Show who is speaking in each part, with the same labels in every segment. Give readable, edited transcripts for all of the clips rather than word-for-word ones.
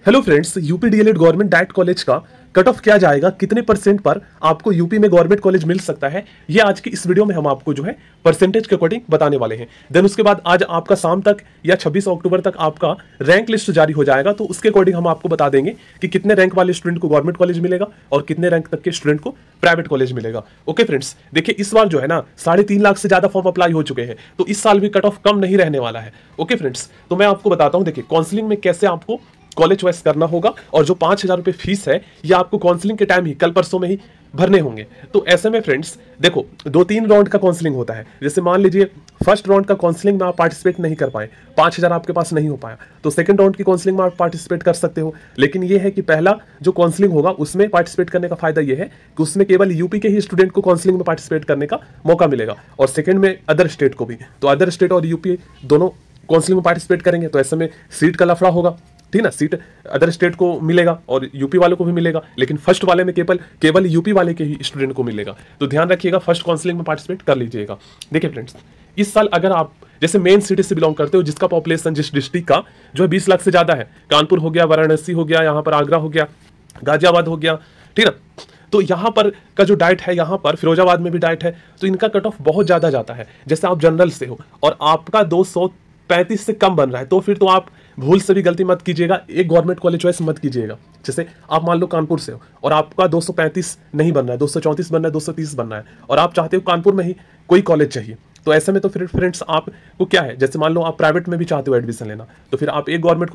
Speaker 1: Hello friends, UP DElEd government diet college का cut off क्या जाएगा, कितने परसेंट पर आपको यूपी में गवर्नमेंट कॉलेज मिल सकता है, ये आज की इस वीडियो में हम आपको जो है परसेंटेज के अकॉर्डिंग बताने वाले हैं। देन उसके बाद आज आपका शाम तक या 26 अक्टूबर तक आपका रैंक लिस्ट जारी हो जाएगा, तो उसके अकॉर्डिंग हम आपको बता देंगे कि कितने रैंक वाले स्टूडेंट को गवर्नमेंट कॉलेज मिलेगा और कितने रैंक तक के स्टूडेंट को प्राइवेट कॉलेज मिलेगा। ओके फ्रेंड्स, देखिए इस बार जो है ना 3.5 लाख से ज्यादा फॉर्म अप्लाई हो चुके हैं, तो इस साल भी कट ऑफ कम नहीं रहने वाला है। ओके फ्रेंड्स, तो मैं आपको बताता हूं, देखिए काउंसलिंग में कैसे आपको कॉलेज चॉइस करना होगा, और जो 5,000 रुपए फीस है ये आपको काउंसलिंग के टाइम ही कल परसों में ही भरने होंगे। तो ऐसे में फ्रेंड्स देखो 2-3 राउंड का काउंसलिंग होता है। जैसे मान लीजिए फर्स्ट राउंड का काउंसलिंग में आप पार्टिसिपेट नहीं कर पाए, 5,000 आपके पास नहीं हो पाया, तो सेकंड राउंड की काउंसलिंग में आप पार्टिसिपेट कर सकते हो। लेकिन ये है कि पहला जो काउंसलिंग होगा उसमें पार्टिसिपेट करने का फायदा ये है कि उसमें केवल यूपी के ही स्टूडेंट को काउंसलिंग में पार्टिसिपेट करने का मौका मिलेगा, और सेकंड में अदर स्टेट को भी। तो अदर स्टेट और यूपी दोनों काउंसलिंग में पार्टिसिपेट करेंगे, तो ऐसे में सीट का लफड़ा होगा, ठीक ना। सीट अदर स्टेट को मिलेगा और यूपी वालों को भी मिलेगा, लेकिन फर्स्ट वाले में केवल यूपी वाले के ही स्टूडेंट को मिलेगा। तो ध्यान रखिएगा, फर्स्ट काउंसलिंग में पार्टिसिपेट कर लीजिएगा। देखिए फ्रेंड्स, इस साल अगर आप जैसे मेन सिटी से बिलोंग करते हो, जिसका पॉपुलेशन जिस डिस्ट्रिक्ट का जो है 20 लाख से ज्यादा है, कानपुर हो गया, वाराणसी हो गया, यहाँ पर आगरा हो गया, गाजियाबाद हो गया, ठीक ना, तो यहाँ पर का जो डाइट है, यहाँ पर फिरोजाबाद में भी डाइट है, तो इनका कट ऑफ बहुत ज्यादा जाता है। जैसे आप जनरल से हो और आपका 235 से कम बन रहा है, तो फिर तो आप भूल से भी गलती मत कीजिएगा, एक गवर्नमेंट कॉलेज चॉइस मत कीजिएगा। जैसे आप मान लो कानपुर से हो और आपका 235 नहीं बन रहा है, 234 बन रहा है, 230 बन रहा है, और आप चाहते हो कानपुर में ही कोई कॉलेज चाहिए, तो ऐसे में तो फिर फ्रेंड्स आपको क्या है, जैसे मान लो आप प्राइवेट में भी चाहते हो एडमिशन लेना, तो फिर आप एक गवर्नमेंट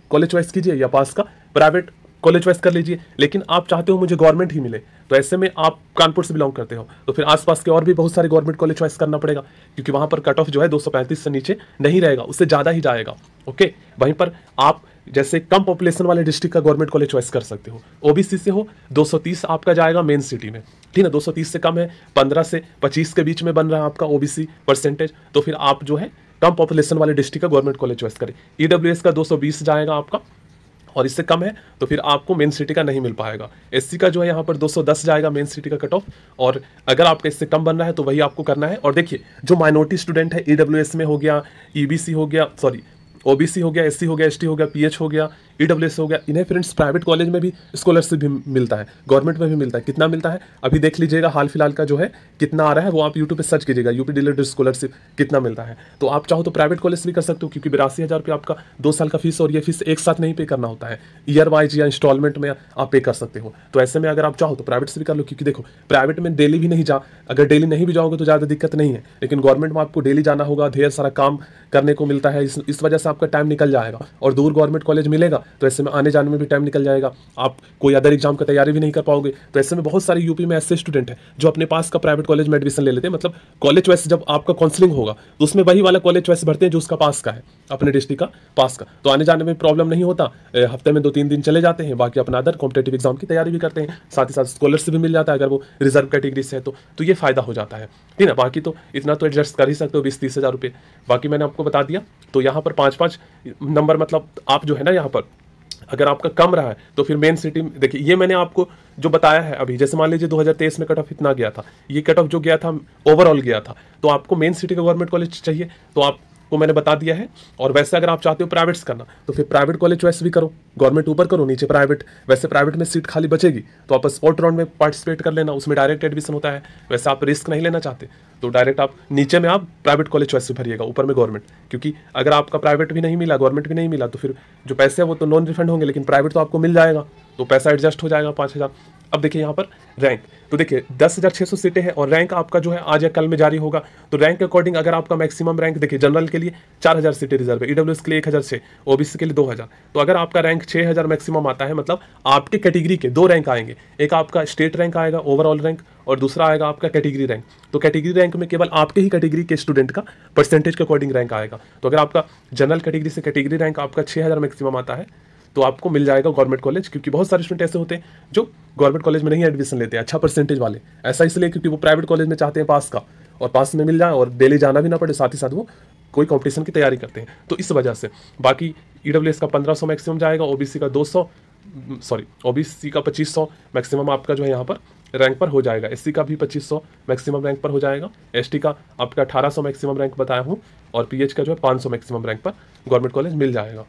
Speaker 1: कॉलेज चॉइस कीजिए या पास का प्राइवेट कॉलेज चॉइस कर लीजिए। लेकिन आप चाहते हो मुझे गवर्नमेंट ही मिले, तो ऐसे में आप कानपुर से बिलोंग करते हो, तो फिर आसपास के और भी बहुत सारे गवर्नमेंट कॉलेज चॉइस करना पड़ेगा, क्योंकि वहां पर कट ऑफ जो है 235 से नीचे नहीं रहेगा, उससे ज़्यादा ही जाएगा। ओके, वहीं पर आप जैसे कम पॉपुलेशन वाले डिस्ट्रिक्ट का गवर्नमेंट कॉलेज चॉइस कर सकते हो। ओबीसी से हो 230 आपका जाएगा मेन सिटी में, ठीक है, 230 से कम है, 15 से 25 के बीच में बन रहा है आपका ओबीसी परसेंटेज, तो फिर आप जो है कम पॉपुलेशन वाले डिस्ट्रिक्ट का गवर्नमेंट कॉलेज चॉइस करें। ईडब्ल्यूएस का 220 जाएगा आपका, और इससे कम है तो फिर आपको मेन सिटी का नहीं मिल पाएगा। एससी का जो है यहाँ पर 210 जाएगा मेन सिटी का कट ऑफ, और अगर आपका इससे कम बन रहा है तो वही आपको करना है। और देखिए जो माइनॉरिटी स्टूडेंट है, ईडब्ल्यूएस में हो गया, ईबीसी हो गया, सॉरी ओबीसी हो गया, एससी हो गया, एसटी हो गया, पीएच हो गया, ईडब्ल्यूएस हो गया, इन्हें फ्रेंड्स प्राइवेट कॉलेज में भी स्कॉलरशिप भी मिलता है, गवर्नमेंट में भी मिलता है। कितना मिलता है अभी देख लीजिएगा, हाल फिलहाल का जो है कितना आ रहा है वो आप यूट्यूब पे सर्च कीजिएगा, यूपी डीएलएड स्कॉलरशिप कितना मिलता है। तो आप चाहो तो प्राइवेट कॉलेज भी कर सकते हो, क्योंकि 82,000 रुपये आपका 2 साल का फीस, और ये फीस एक साथ नहीं पे करना होता है, ईयर वाइज या इंस्टॉलमेंट में आप पे कर सकते हो। तो ऐसे में अगर आप चाहो तो प्राइवेट से भी कर लो, क्योंकि देखो प्राइवेट में डेली भी नहीं अगर डेली नहीं भी जाओगे तो ज़्यादा दिक्कत नहीं है, लेकिन गवर्नमेंट में आपको डेली जाना होगा, ढेर सारा काम करने को मिलता है, इस वजह से आपका टाइम निकल जाएगा, और दूर गवर्नमेंट कॉलेज मिलेगा तो ऐसे में आने जाने में भी टाइम निकल जाएगा, आप कोई अदर एग्जाम का तैयारी भी नहीं कर पाओगे। तो ऐसे में बहुत सारे यूपी में ऐसे स्टूडेंट हैं जो अपने पास का प्राइवेट कॉलेज में एडमिशन ले लेते हैं, मतलब कॉलेज चॉइस जब आपका काउंसलिंग होगा तो उसमें वही वाला कॉलेज चॉइस भरते हैं जो उसका पास का है, अपने डिस्ट्रिक्ट का पास का, तो आने जाने में प्रॉब्लम नहीं होता, हफ्ते में 2-3 दिन चले जाते हैं, बाकी अपना अदर कॉम्पिटेटिव एग्जाम की तैयारी भी करते हैं, साथ ही साथ स्कॉलरशिप भी मिल जाता है अगर वो रिजर्व कैटेगरी से है तो ये फायदा हो जाता है, ठीक है। बाकी तो इतना तो एडजस्ट कर ही सकते हो, 20-30 हज़ार रुपये, बाकी मैंने आपको बता दिया। तो यहाँ पर 5-5 नंबर, मतलब आप जो है ना यहाँ पर अगर आपका कम रहा है तो फिर मेन सिटी में देखिए, ये मैंने आपको जो बताया है अभी, जैसे मान लीजिए 2023 में कट ऑफ इतना गया था, ये कट ऑफ जो गया था ओवरऑल गया था, तो आपको मेन सिटी का गवर्नमेंट कॉलेज चाहिए तो आपको मैंने बता दिया है। और वैसे अगर आप चाहते हो प्राइवेट्स करना तो फिर प्राइवेट कॉलेज चॉइस भी करो, गवर्नमेंट ऊपर करो, नीचे प्राइवेट। वैसे प्राइवेट में सीट खाली बचेगी तो आप स्पॉट राउंड में पार्टिसिपेट कर लेना, उसमें डायरेक्ट एडमिशन होता है। वैसे आप रिस्क नहीं लेना चाहते तो डायरेक्ट आप नीचे में आप प्राइवेट कॉलेज चॉइस से भरिएगा, ऊपर में गवर्नमेंट, क्योंकि अगर आपका प्राइवेट भी नहीं मिला, गवर्नमेंट भी नहीं मिला, तो फिर जो पैसे हैं वो तो नॉन रिफंड होंगे, लेकिन प्राइवेट तो आपको मिल जाएगा, तो पैसा एडजस्ट हो जाएगा 5,000। अब देखिए यहाँ पर रैंक, तो देखिए 10,600 सीटें हैं, और रैंक आपका जो है आज या कल में जारी होगा। तो रैंक के अकॉर्डिंग अगर आपका मैक्सिमम रैंक देखिए, जनरल के लिए 4,000 सीटें रिजर्व है, ईडब्ल्यूएस के लिए 1,006, ओबीसी के लिए 2,000, तो अगर आपका रैंक 6,000 मैक्सिमम आता है, मतलब आपके कैटेगरी के 2 रैंक आएंगे, एक आपका स्टेट रैंक आएगा ओवरऑल रैंक, और दूसरा आएगा आपका कैटेगरी रैंक। तो कैटेगरी रैंक में केवल आपके ही कैटेगरी के स्टूडेंट का परसेंटेज के अकॉर्डिंग रैंक आएगा। तो अगर आपका जनरल कैटेगरी से कैटेगरी रैंक आपका 6,000 मैक्सिमम आता है तो आपको मिल जाएगा गवर्नमेंट कॉलेज, क्योंकि बहुत सारे स्टूडेंट ऐसे होते हैं जो गवर्नमेंट कॉलेज में नहीं एडमिशन लेते हैं अच्छा परसेंटेज वाले, ऐसा इसलिए क्योंकि वो प्राइवेट कॉलेज में चाहते हैं पास का, और पास में मिल जाए और डेली जाना भी ना पड़े, साथ ही साथ वो कोई कंपटीशन की तैयारी करते हैं, तो इस वजह से। बाकी ईडब्ल्यूएस का 1,500 मैक्सिमम जाएगा, ओबीसी का 2500 मैक्सिमम आपका जो है यहाँ पर रैंक पर हो जाएगा, एससी का भी 2500 मैक्सिमम रैंक पर हो जाएगा, एसटी का आपका 1800 मैक्सिमम रैंक बताया हूँ, और पीएच का जो है 500 मैक्सिमम रैंक पर गवर्नमेंट कॉलेज मिल जाएगा।